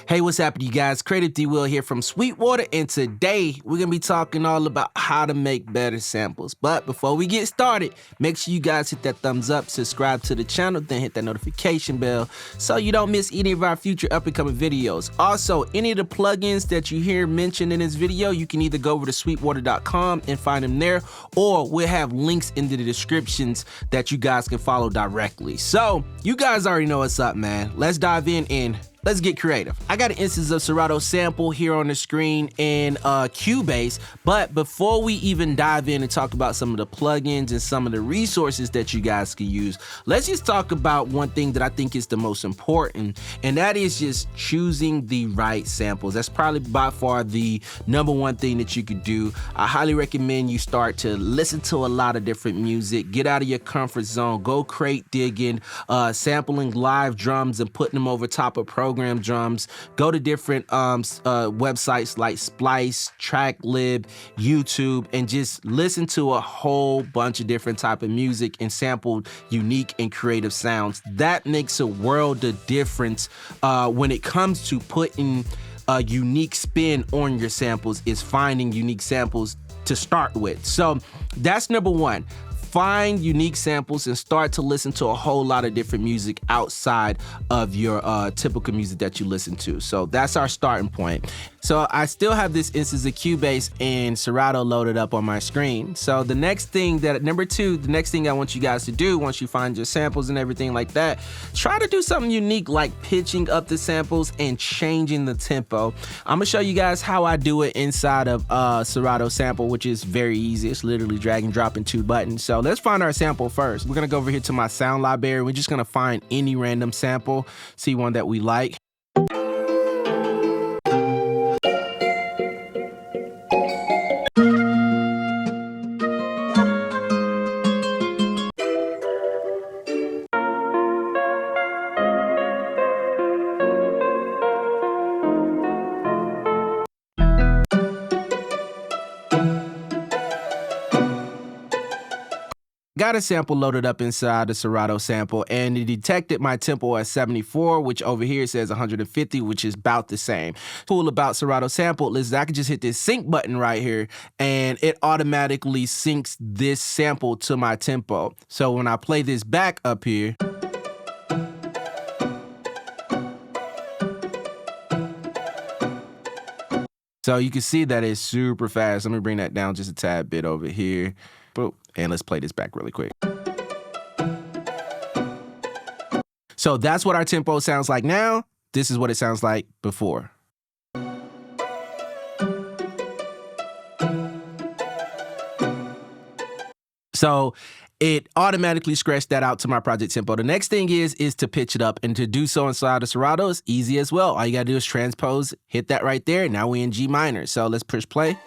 Hey, what's happening, you guys? Creative D Will here from Sweetwater, and today we're gonna be talking all about how to make better samples. But before we get started, make sure you guys hit that thumbs up, subscribe to the channel, then hit that notification bell so you don't miss any of our future up-and-coming videos. Also, any of the plugins that you hear mentioned in this video, you can either go over to sweetwater.com and find them there, or we'll have links in the descriptions that you guys can follow directly. So, you guys already know what's up, man. Let's dive in and let's get creative. I got an instance of Serato sample here on the screen in Cubase, but before we even dive in and talk about some of the plugins and some of the resources that you guys can use, let's just talk about one thing that I think is the most important, and that is just choosing the right samples. That's probably by far the #1 thing that you could do. I highly recommend you start to listen to a lot of different music, get out of your comfort zone, go crate digging, sampling live drums and putting them over top of program drums. Go to different websites like Splice, Tracklib, YouTube, and just listen to a whole bunch of different type of music and sample unique and creative sounds. That makes a world of difference when it comes to putting a unique spin on your samples, is finding unique samples to start with. So that's #1. Find unique samples and start to listen to a whole lot of different music outside of your typical music that you listen to. So that's our starting point. So I still have this instance of Cubase and Serato loaded up on my screen. So the next thing #2, the next thing I want you guys to do once you find your samples and everything like that, try to do something unique like pitching up the samples and changing the tempo. I'm gonna show you guys how I do it inside of Serato sample, which is very easy. It's literally drag and drop in 2 buttons. So let's find our sample first. We're gonna go over here to my sound library. We're just gonna find any random sample, see one that we like. Got a sample loaded up inside the Serato sample, and it detected my tempo at 74, which over here says 150, which is about the same. Cool about Serato sample is that I can just hit this sync button right here, and it automatically syncs this sample to my tempo. So when I play this back up here, so you can see that it's super fast. Let me bring that down just a tad bit over here. Boop. And let's play this back really quick. So that's what our tempo sounds like now. This is what it sounds like before. So it automatically scratched that out to my project tempo. The next thing is to pitch it up, and to do so inside of Serato is easy as well. All you gotta do is transpose, hit that right there. Now we're in G minor. So let's push play.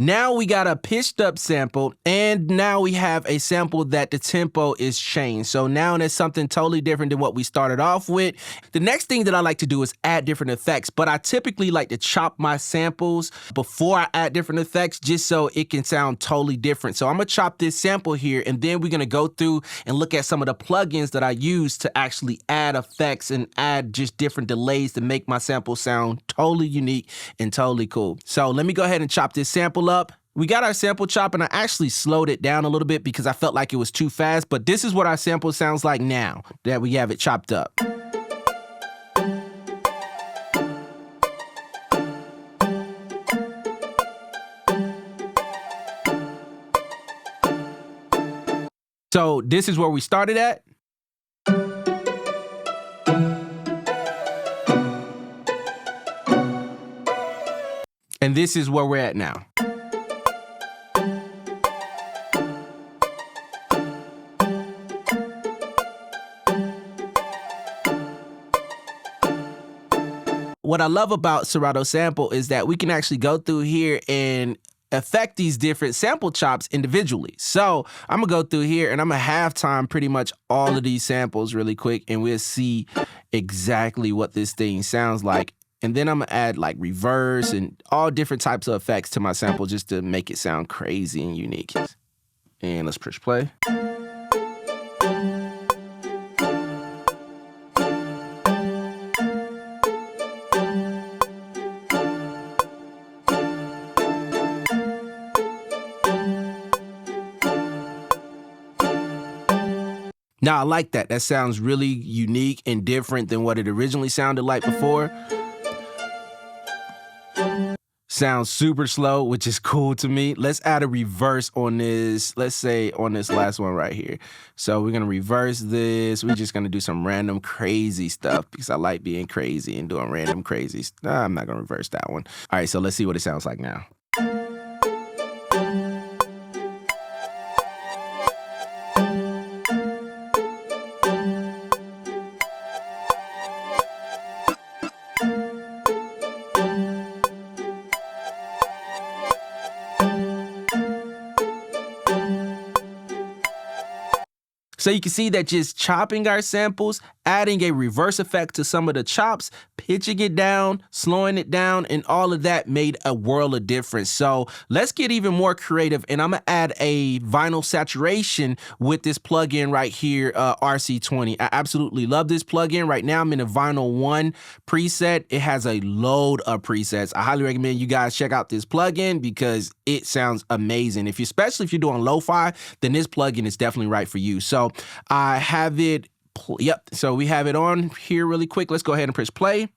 Now we got a pitched up sample, and now we have a sample that the tempo is changed. So now there's something totally different than what we started off with. The next thing that I like to do is add different effects, but I typically like to chop my samples before I add different effects just so it can sound totally different. So I'm gonna chop this sample here, and then we're gonna go through and look at some of the plugins that I use to actually add effects and add just different delays to make my sample sound totally unique and totally cool. So let me go ahead and chop this sample up. We got our sample chop, and I actually slowed it down a little bit because I felt like it was too fast, but this is what our sample sounds like now that we have it chopped up. So this is where we started at. And this is where we're at now. What I love about Serato sample is that we can actually go through here and affect these different sample chops individually. So I'm gonna go through here and I'm gonna halftime pretty much all of these samples really quick, and we'll see exactly what this thing sounds like And then I'm gonna add like reverse and all different types of effects to my sample just to make it sound crazy and unique. And let's push play. Now, I like that. That sounds really unique and different than what it originally sounded like before. Sounds super slow, which is cool to me. Let's add a reverse on this, let's say on this last one right here. So we're gonna reverse this. We're just gonna do some random crazy stuff because I like being crazy and doing random crazy stuff. Nah, I'm not gonna reverse that one. All right, so let's see what it sounds like now. So you can see that just chopping our samples, adding a reverse effect to some of the chops, pitching it down, slowing it down, and all of that made a world of difference. So let's get even more creative, and I'm gonna add a vinyl saturation with this plugin right here, RC20. I absolutely love this plugin. Right now I'm in a vinyl 1 preset. It has a load of presets. I highly recommend you guys check out this plugin because it sounds amazing. Especially if you're doing lo-fi, then this plugin is definitely right for you. So I have it, yep, so we have it on here really quick. Let's go ahead and press play.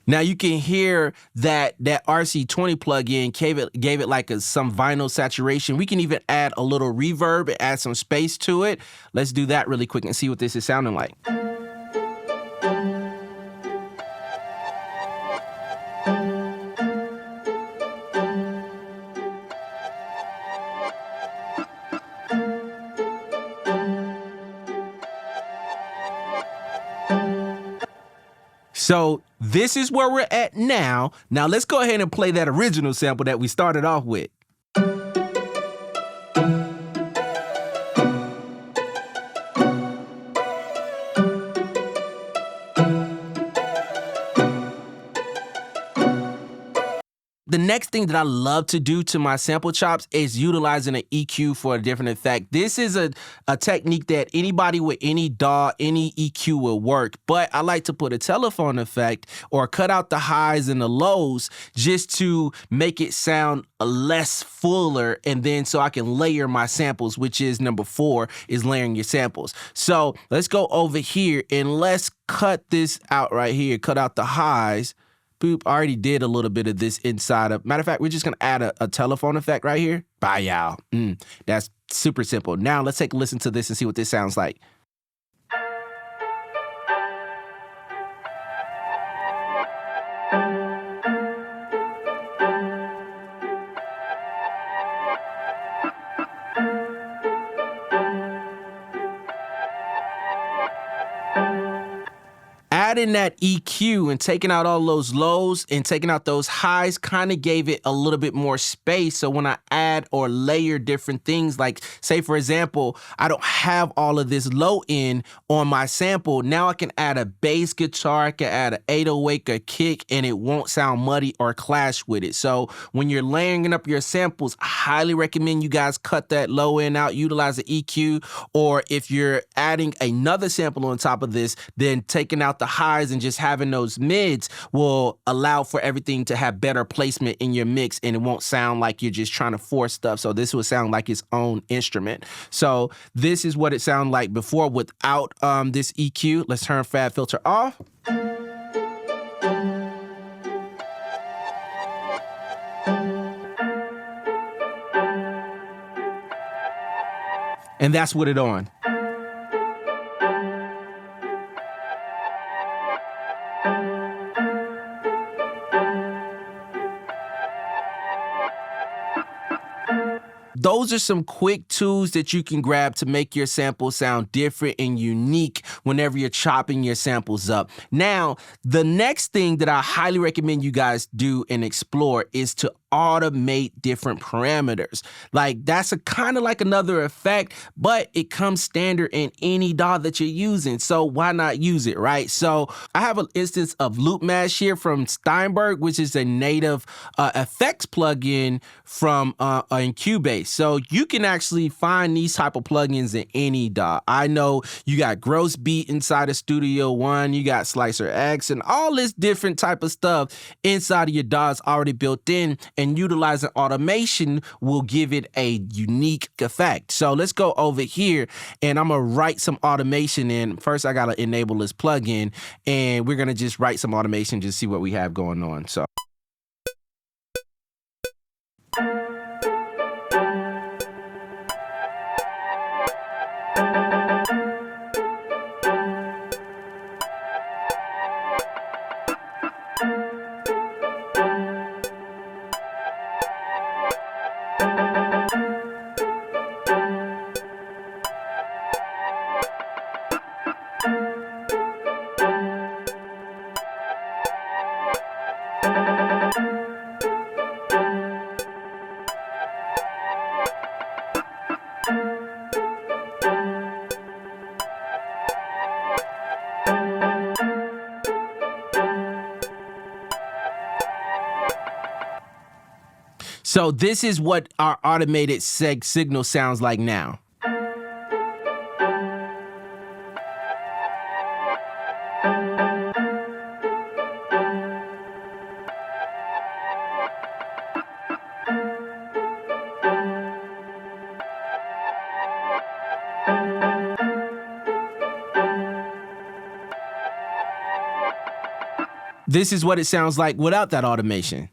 Now you can hear that RC20 plugin gave it like some vinyl saturation. We can even add a little reverb and add some space to it. Let's do that really quick and see what this is sounding like. So this is where we're at now. Now let's go ahead and play that original sample that we started off with. The next thing that I love to do to my sample chops is utilizing an EQ for a different effect. This is a technique that anybody with any DAW, any EQ will work, but I like to put a telephone effect or cut out the highs and the lows just to make it sound less fuller, and then so I can layer my samples, which is number 4, is layering your samples. So let's go over here and let's cut this out right here, cut out the highs. Boop, I already did a little bit of this inside of, matter of fact, we're just gonna add a telephone effect right here. Bye, y'all. That's super simple. Now let's take a listen to this and see what this sounds like. Adding that EQ and taking out all those lows and taking out those highs kind of gave it a little bit more space. So when I add or layer different things, like say for example, I don't have all of this low end on my sample. Now I can add a bass guitar, I can add an 808, a kick, and it won't sound muddy or clash with it. So when you're layering up your samples, I highly recommend you guys cut that low end out, utilize the EQ, or if you're adding another sample on top of this, then taking out the highs and just having those mids will allow for everything to have better placement in your mix, and it won't sound like you're just trying to force stuff. So this will sound like its own instrument. So this is what it sounded like before without this EQ. Let's turn Fab Filter off. And that's what it on. those are some quick tools that you can grab to make your sample sound different and unique whenever you're chopping your samples up. Now, the next thing that I highly recommend you guys do and explore is to automate different parameters. Like, that's a kind of like another effect, but it comes standard in any DAW that you're using. So why not use it, right? So I have an instance of Loop Mash here from Steinberg, which is a native effects plugin from in Cubase. So you can actually find these type of plugins in any DAW. I know you got Gross Beat inside of Studio One, you got Slicer X, and all this different type of stuff inside of your DAW is already built in, and utilizing automation will give it a unique effect. So let's go over here, and I'm gonna write some automation in. First, I gotta enable this plugin, and we're gonna just write some automation, just see what we have going on. So So this is what our automated signal sounds like now. This is what it sounds like without that automation.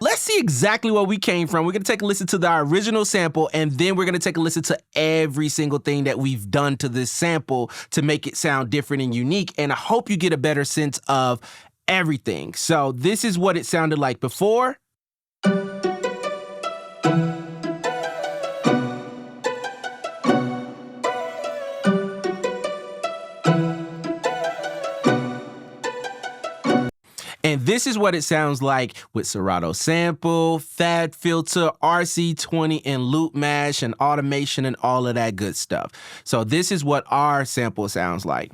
Let's see exactly where we came from. We're gonna take a listen to the original sample, and then we're gonna take a listen to every single thing that we've done to this sample to make it sound different and unique. And I hope you get a better sense of everything. So this is what it sounded like before. And this is what it sounds like with Serato Sample, Fat Filter, RC20, and Loop Mash, and automation, and all of that good stuff. So this is what our sample sounds like.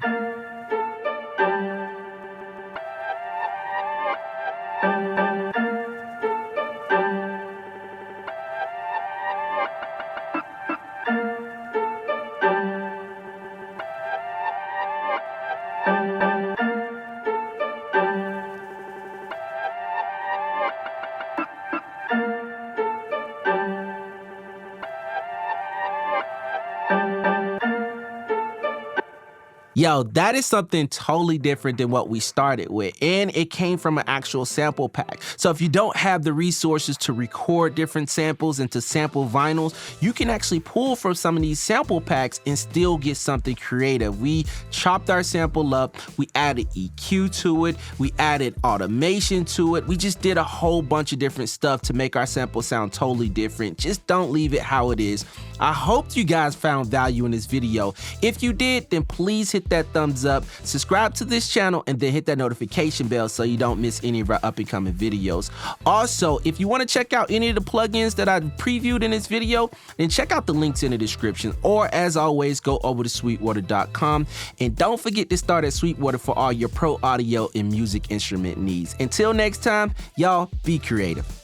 Yo, that is something totally different than what we started with, and it came from an actual sample pack. So if you don't have the resources to record different samples and to sample vinyls, you can actually pull from some of these sample packs and still get something creative. We chopped our sample up, we added EQ to it, we added automation to it. We just did a whole bunch of different stuff to make our sample sound totally different. Just don't leave it how it is. I hope you guys found value in this video. If you did, then please hit that thumbs up, subscribe to this channel, and then hit that notification bell so you don't miss any of our up and coming videos. Also, if you want to check out any of the plugins that I previewed in this video, then check out the links in the description, or as always, go over to sweetwater.com, and don't forget to start at Sweetwater for all your pro audio and music instrument needs. Until next time, y'all be creative.